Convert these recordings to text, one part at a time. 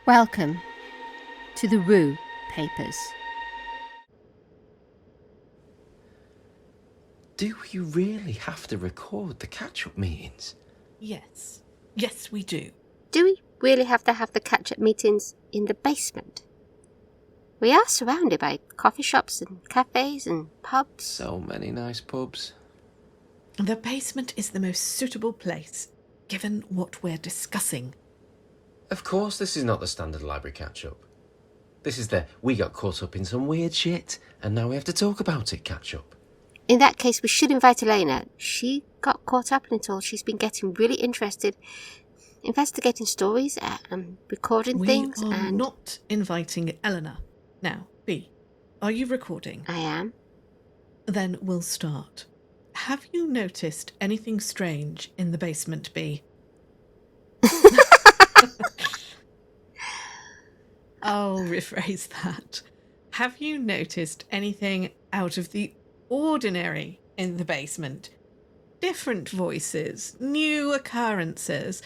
Welcome to the Rue Papers. Do you really have to record the catch-up meetings? Yes. Yes, we do. Do we really have to have the catch-up meetings in the basement? We are surrounded by coffee shops and cafes and pubs. So many nice pubs. The basement is the most suitable place, given what we're discussing. Of course this is not the standard library catch-up. This is the we got caught up in some weird shit and now we have to talk about it catch-up. In that case, we should invite Elena. She got caught up in it all. She's been getting really interested, investigating stories and recording things. We are not inviting Eleanor. Now, B, are you recording? I am. Then we'll start. Have you noticed anything strange in the basement, B? I'll rephrase that. Have you noticed anything out of the ordinary in the basement? Different voices, new occurrences,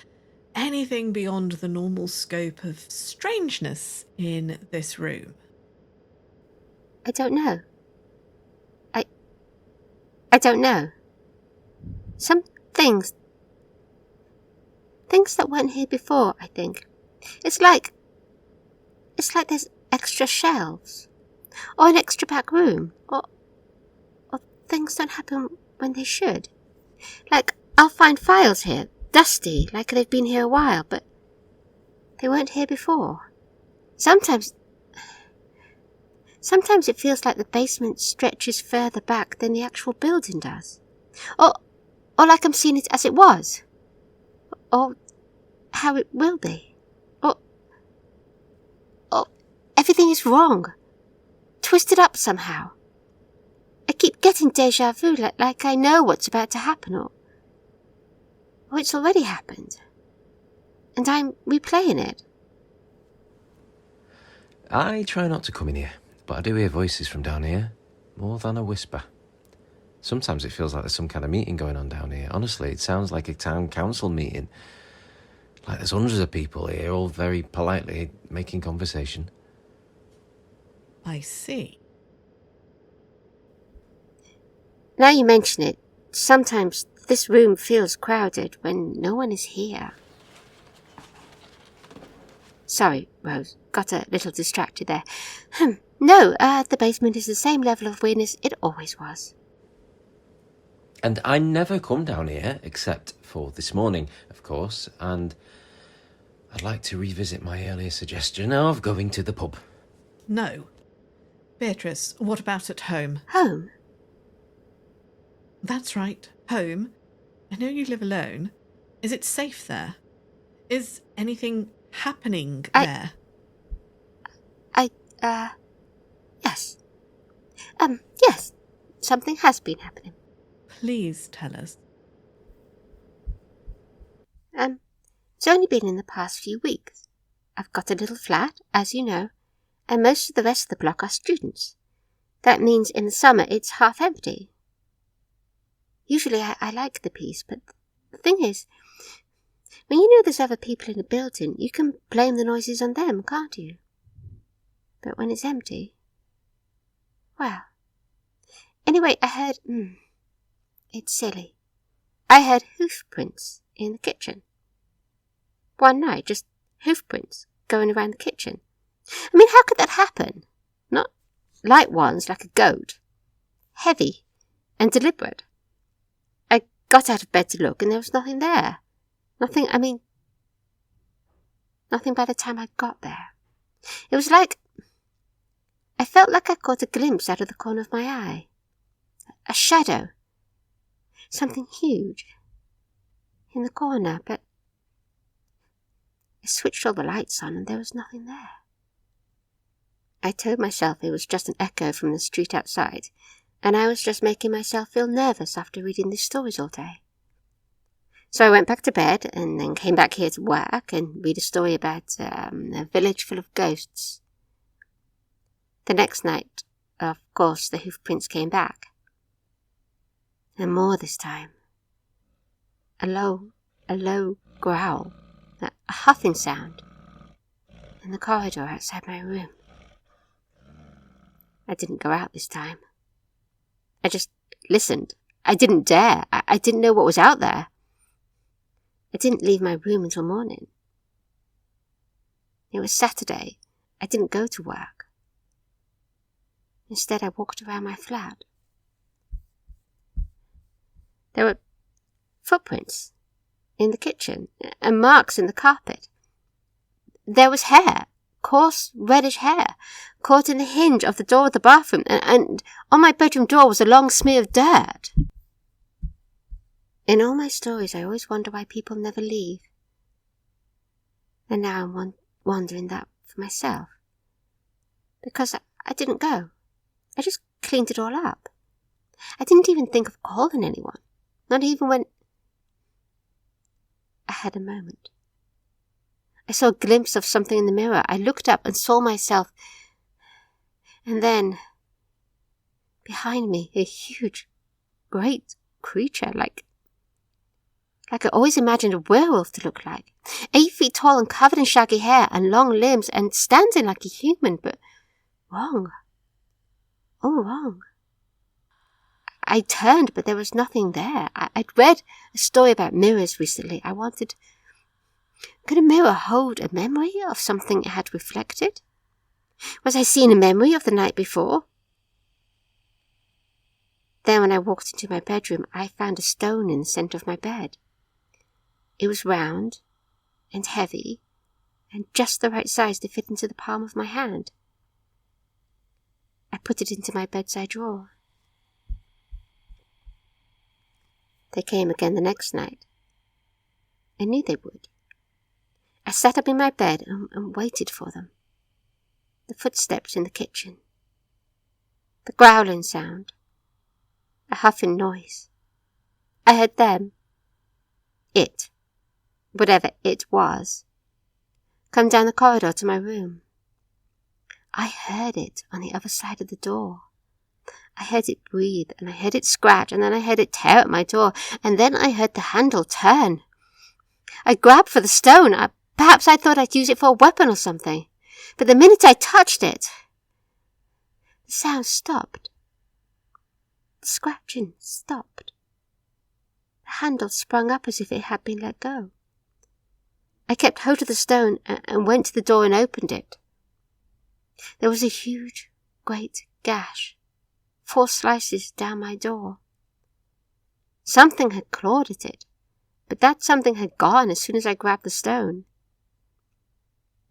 anything beyond the normal scope of strangeness in this room? I don't know. I don't know. Some things that weren't here before, I think. It's like there's extra shelves, or an extra back room, or things don't happen when they should. Like, I'll find files here, dusty, like they've been here a while, but they weren't here before. Sometimes it feels like the basement stretches further back than the actual building does. Or like I'm seeing it as it was. Or how it will be. Or everything is wrong. Twisted up somehow. I keep getting deja vu, like I know what's about to happen, or it's already happened. And I'm replaying it. I try not to come in here, but I do hear voices from down here, more than a whisper. Sometimes it feels like there's some kind of meeting going on down here. Honestly, it sounds like a town council meeting. Like there's hundreds of people here, all very politely making conversation. I see. Now you mention it, sometimes this room feels crowded when no one is here. Sorry, Rose, got a little distracted there. No, the basement is the same level of weirdness it always was. And I never come down here, except for this morning, of course, and I'd like to revisit my earlier suggestion of going to the pub. No. Beatrice, what about at home? Home? That's right, home. I know you live alone. Is it safe there? Is anything happening there? Yes. Yes. Something has been happening. Please tell us. It's only been in the past few weeks. I've got a little flat, as you know, and most of the rest of the block are students. That means in the summer it's half empty. Usually I like the peace, but the thing is, when you know there's other people in the building, you can blame the noises on them, can't you? But when it's empty, well. Anyway, I heard, it's silly. I heard hoof prints in the kitchen. One night, just hoof prints going around the kitchen. I mean, how could that happen? Not light ones like a goat. Heavy and deliberate. I got out of bed to look and there was nothing there. Nothing by the time I got there. It was like, I felt like I caught a glimpse out of the corner of my eye. A shadow. Something huge. In the corner, but I switched all the lights on and there was nothing there. I told myself it was just an echo from the street outside, and I was just making myself feel nervous after reading these stories all day. So I went back to bed and then came back here to work and read a story about a village full of ghosts. The next night, of course, the hoof prints came back. And more this time. A low growl, a huffing sound. in the corridor outside my room. I didn't go out this time. I just listened. I didn't dare. I didn't know what was out there. I didn't leave my room until morning. It was Saturday. I didn't go to work. Instead, I walked around my flat. There were footprints in the kitchen and marks in the carpet. There was hair, coarse reddish hair, caught in the hinge of the door of the bathroom, and on my bedroom door was a long smear of dirt. In all my stories, I always wonder why people never leave. And now I'm wondering that for myself. Because I didn't go. I just cleaned it all up. I didn't even think of calling anyone. Not even when I had a moment. I saw a glimpse of something in the mirror. I looked up and saw myself. And then, behind me, a huge, great creature, like I always imagined a werewolf to look like. 8 feet tall and covered in shaggy hair and long limbs and standing like a human, but wrong. All wrong. I turned, but there was nothing there. I'd read a story about mirrors recently. I wondered, could a mirror hold a memory of something it had reflected? Was I seeing a memory of the night before? Then when I walked into my bedroom, I found a stone in the centre of my bed. It was round and heavy and just the right size to fit into the palm of my hand. I put it into my bedside drawer. They came again the next night. I knew they would. I sat up in my bed and waited for them. The footsteps in the kitchen. The growling sound. A huffing noise. I heard them. It. Whatever it was. Come down the corridor to my room. I heard it on the other side of the door. I heard it breathe, and I heard it scratch, and then I heard it tear at my door, and then I heard the handle turn. I grabbed for the stone. Perhaps I thought I'd use it for a weapon or something. But the minute I touched it, the sound stopped. The scratching stopped. The handle sprung up as if it had been let go. I kept hold of the stone and went to the door and opened it. There was a huge, great gash, 4 slices down my door. Something had clawed at it, but that something had gone as soon as I grabbed the stone.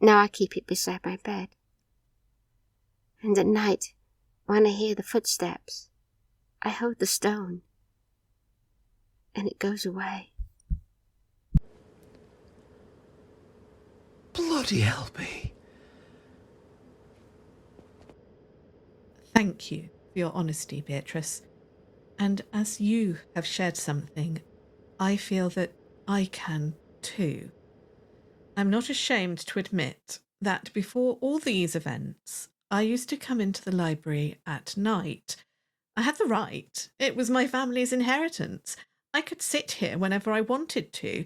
Now I keep it beside my bed. And at night, when I hear the footsteps, I hold the stone, and it goes away. Bloody hell, B. Thank you for your honesty, Beatrice. And as you have shared something, I feel that I can too. I'm not ashamed to admit that before all these events, I used to come into the library at night. I had the right. It was my family's inheritance. I could sit here whenever I wanted to.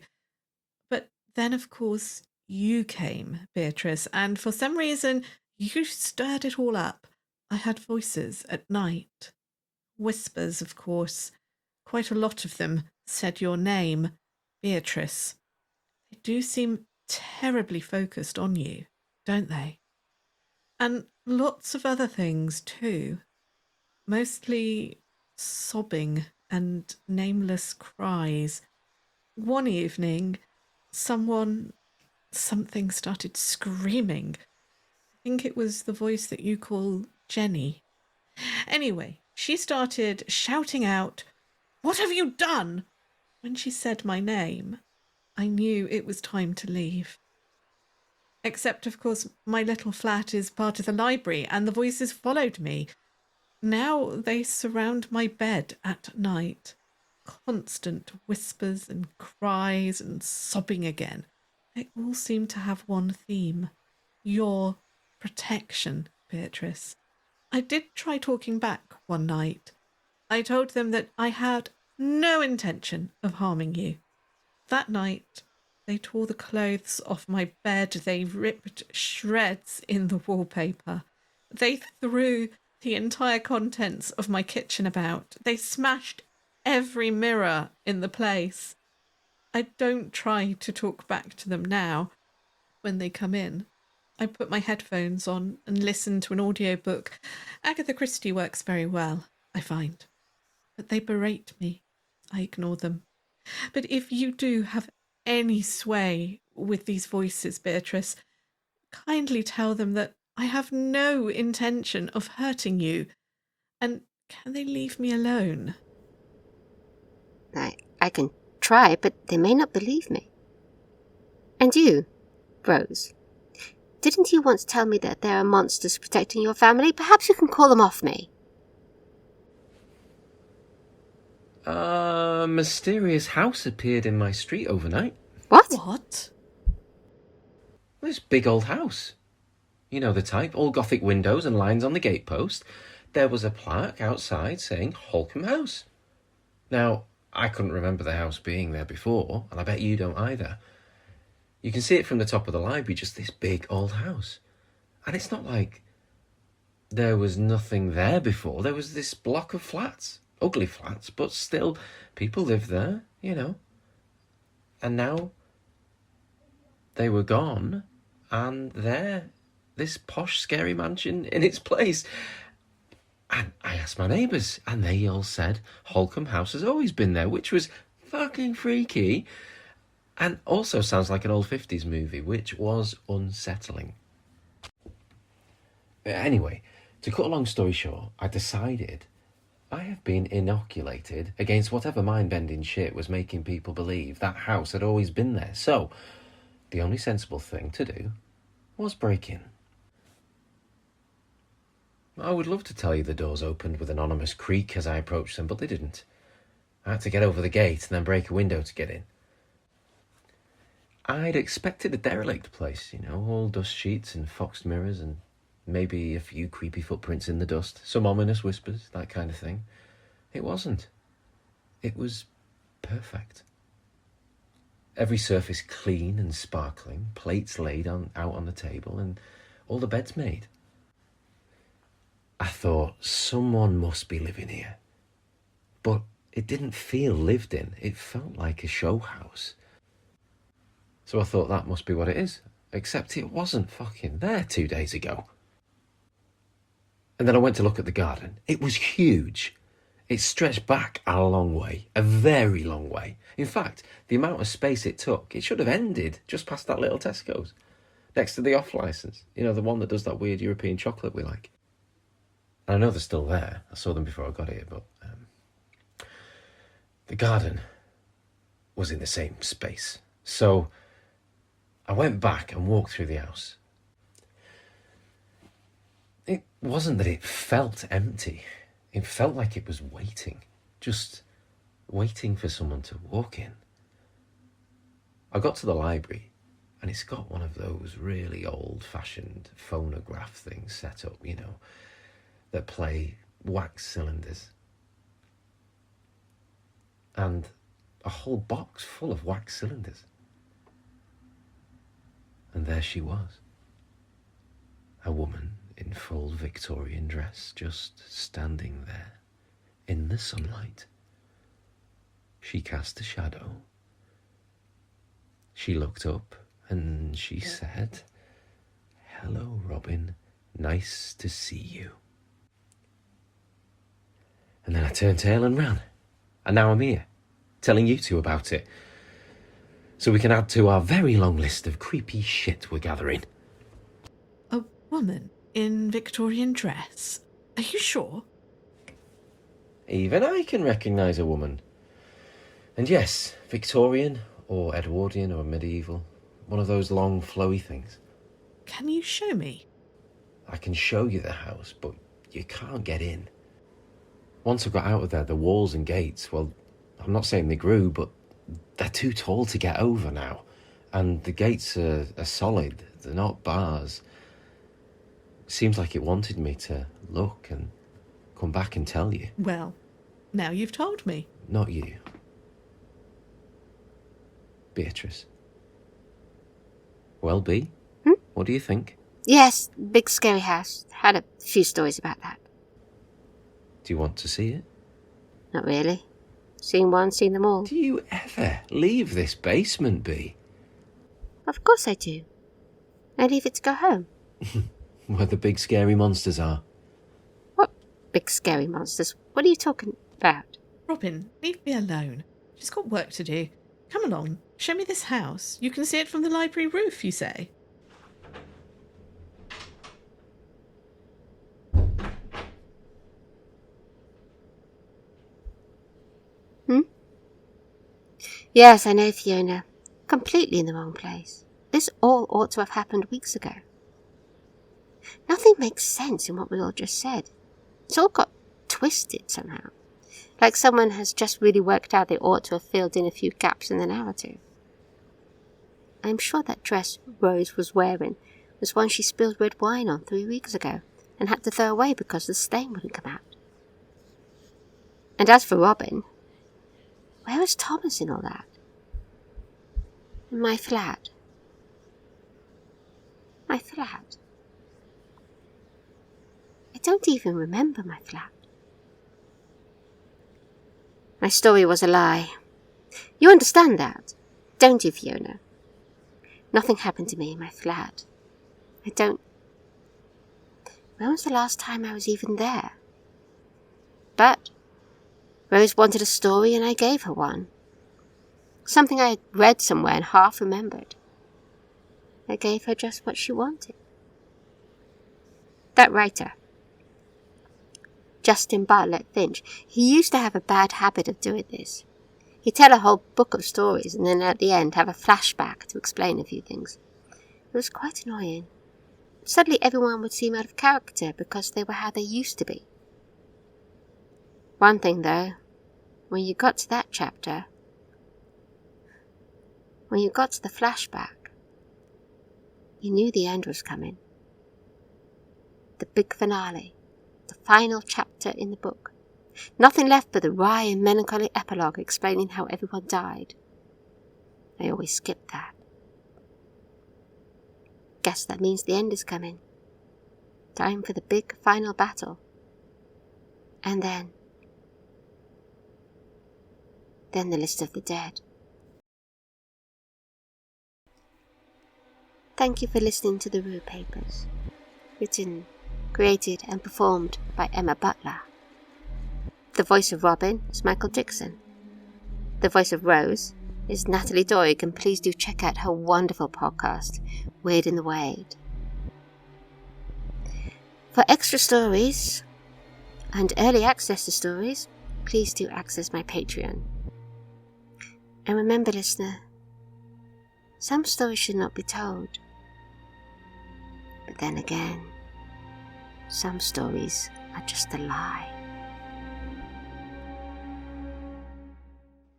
But then, of course, you came, Beatrice, and for some reason, you stirred it all up. I heard voices at night. Whispers, of course. Quite a lot of them said your name, Beatrice. They do seem terribly focused on you, don't they? And lots of other things too. Mostly sobbing and nameless cries. One evening, something started screaming. I think it was the voice that you call Jenny. Anyway, she started shouting out, "What have you done?" When she said my name, I knew it was time to leave. Except, of course, my little flat is part of the library and the voices followed me. Now they surround my bed at night. Constant whispers and cries and sobbing again. They all seem to have one theme. Your protection, Beatrice. I did try talking back one night. I told them that I had no intention of harming you. That night, They tore the clothes off my bed. They ripped shreds in the wallpaper. They threw the entire contents of my kitchen about. They smashed every mirror in the place. I don't try to talk back to them now when they come in. I put my headphones on and listen to an audiobook. Agatha Christie works very well, I find. But they berate me. I ignore them. But if you do have any sway with these voices, Beatrice, kindly tell them that I have no intention of hurting you. And can they leave me alone? I can try, but they may not believe me. And you, Rose, didn't you once tell me that there are monsters protecting your family? Perhaps you can call them off me. A mysterious house appeared in my street overnight. What? What? This big old house. You know the type, all Gothic windows and lines on the gatepost. There was a plaque outside saying Holcombe House. Now, I couldn't remember the house being there before, and I bet you don't either. You can see it from the top of the library, just this big old house. And it's not like there was nothing there before. There was this block of flats. Ugly flats, but still, people lived there, you know. And now they were gone, and there, this posh, scary mansion in its place. And I asked my neighbours, and they all said Holcombe House has always been there, which was fucking freaky, and also sounds like an old 50s movie, which was unsettling. Anyway, to cut a long story short, I decided I have been inoculated against whatever mind-bending shit was making people believe that house had always been there. So, the only sensible thing to do was break in. I would love to tell you the doors opened with an ominous creak as I approached them, but they didn't. I had to get over the gate and then break a window to get in. I'd expected a derelict place, you know, all dust sheets and foxed mirrors and maybe a few creepy footprints in the dust, some ominous whispers, that kind of thing. It wasn't. It was perfect. Every surface clean and sparkling, plates laid out on the table, and all the beds made. I thought, someone must be living here. But it didn't feel lived in. It felt like a show house. So I thought that must be what it is. Except it wasn't fucking there 2 days ago. And then I went to look at the garden. It was huge. It stretched back a long way, a very long way. In fact, the amount of space it took, it should have ended just past that little Tesco's. Next to the off-licence. You know, the one that does that weird European chocolate we like. And I know they're still there. I saw them before I got here, but the garden was in the same space. So I went back and walked through the house. It wasn't that it felt empty. It felt like it was waiting. Just waiting for someone to walk in. I got to the library, and it's got one of those really old-fashioned phonograph things set up, you know, that play wax cylinders. And a whole box full of wax cylinders. And there she was. A woman in full Victorian dress, just standing there in the sunlight. She cast a shadow. She looked up and she said, "Hello, Robin. Nice to see you." And then I turned tail and ran. And now I'm here, telling you two about it. So we can add to our very long list of creepy shit we're gathering. A woman in Victorian dress? Are you sure? Even I can recognise a woman. And yes, Victorian or Edwardian or medieval. One of those long, flowy things. Can you show me? I can show you the house, but you can't get in. Once I got out of there, the walls and gates, well, I'm not saying they grew, but they're too tall to get over now. And the gates are solid. They're not bars. Seems like it wanted me to look and come back and tell you. Well, now you've told me. Not you. Beatrice. Well, B, what do you think? Yes, big scary house. Had a few stories about that. Do you want to see it? Not really. Seen one, seen them all. Do you ever leave this basement, B? Of course I do. I leave it to go home. Where the big scary monsters are. What big scary monsters? What are you talking about? Robin, leave me alone. She's got work to do. Come along, show me this house. You can see it from the library roof, you say? Yes, I know, Fiona. Completely in the wrong place. This all ought to have happened weeks ago. Nothing makes sense in what we all just said. It's all got twisted somehow. Like someone has just really worked out they ought to have filled in a few gaps in the narrative. I'm sure that dress Rose was wearing was one she spilled red wine on 3 weeks ago and had to throw away because the stain wouldn't come out. And as for Robin, where was Thomas in all that? In my flat. My flat. I don't even remember my flat. My story was a lie. You understand that, don't you, Fiona? Nothing happened to me in my flat. I don't... When was the last time I was even there? But Rose wanted a story and I gave her one. Something I had read somewhere and half remembered. I gave her just what she wanted. That writer, Justin Bartlett Finch, he used to have a bad habit of doing this. He'd tell a whole book of stories and then at the end have a flashback to explain a few things. It was quite annoying. Suddenly everyone would seem out of character because they were how they used to be. One thing though, when you got to that chapter, when you got to the flashback, you knew the end was coming. The big finale, the final chapter in the book. Nothing left but the wry and melancholy epilogue explaining how everyone died. I always skip that. Guess that means the end is coming. Time for the big final battle. And then the list of the dead. Thank you for listening to the Rue Papers. Written, created and performed by Emma Butler. The voice of Robin is Michael Dixon. The voice of Rose is Natalie Doig, and please do check out her wonderful podcast, Weird in the Wade. For extra stories and early access to stories, please do access my Patreon. And remember, listener, some stories should not be told. But then again, some stories are just a lie.